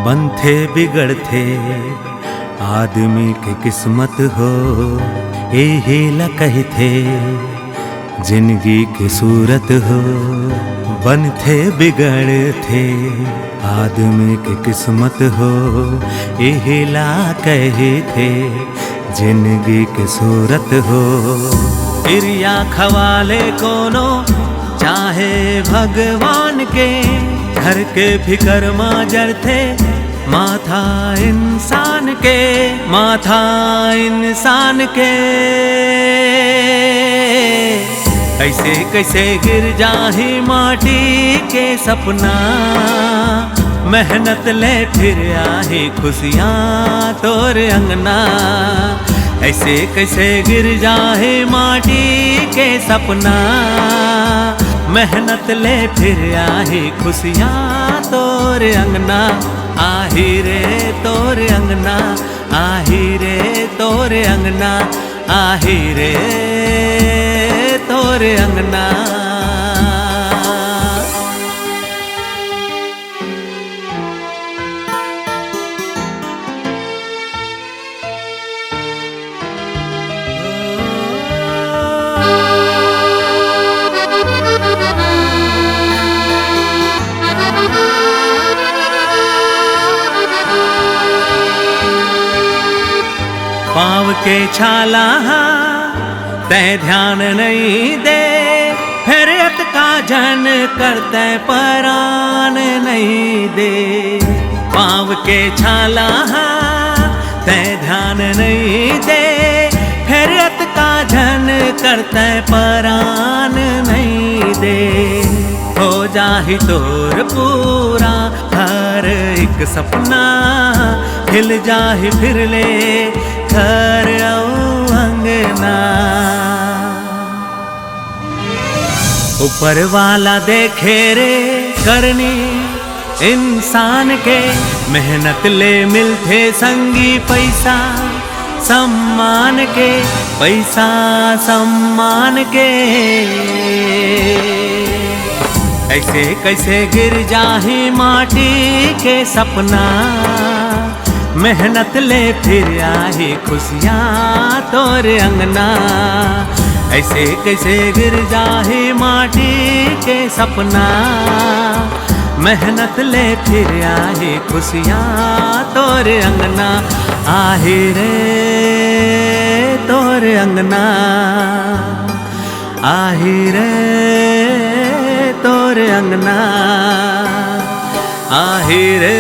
बनथे बिगड़थे आदमी के किस्मत हो, एहे ला कहथे जिंदगी की सूरत हो। बनथे बिगड़थे आदमी की किस्मत हो, एहे ला कहथे जिंदगी की सूरत हो। इरिया खवाले कोनो चाहे भगवान के, घर के फिकर माजर थे माथा इंसान के, माथा इंसान के। कैसे कैसे गिर जाही माटी के सपना, मेहनत ले फिर आही खुशियाँ तोर अंगना। ऐसे कैसे गिर जाहे माटी के सपना, मेहनत ले फिर आही खुशियाँ तोर अंगना। आही रे तोर अंगना, आही रे तोर अंगना, आही रे तोर अंगना। पाँव के छाला तय ध्यान नहीं दे, हैरत का जन करते परान नहीं दे। पाँव के छाला तय ध्यान नहीं दे, हैरत का जन करते परान नहीं दे। हो जाहि तोर पूरा हर एक सपना, हिल जाहि फिर ले घर अंगना। ऊपर वाला देखे रे करनी इंसान के, मेहनत ले मिलते संगी पैसा सम्मान के, पैसा सम्मान के। ऐसे कैसे गिर जाही माटी के सपना, मेहनत ले फिर आही खुशियाँ तोर अंगना। ऐसे कैसे गिर जाही माटी के सपना, मेहनत ले फिर आही खुशियाँ तोर अंगना। आही रे तोर अंगना, आही रे तोर अंगना, आही रे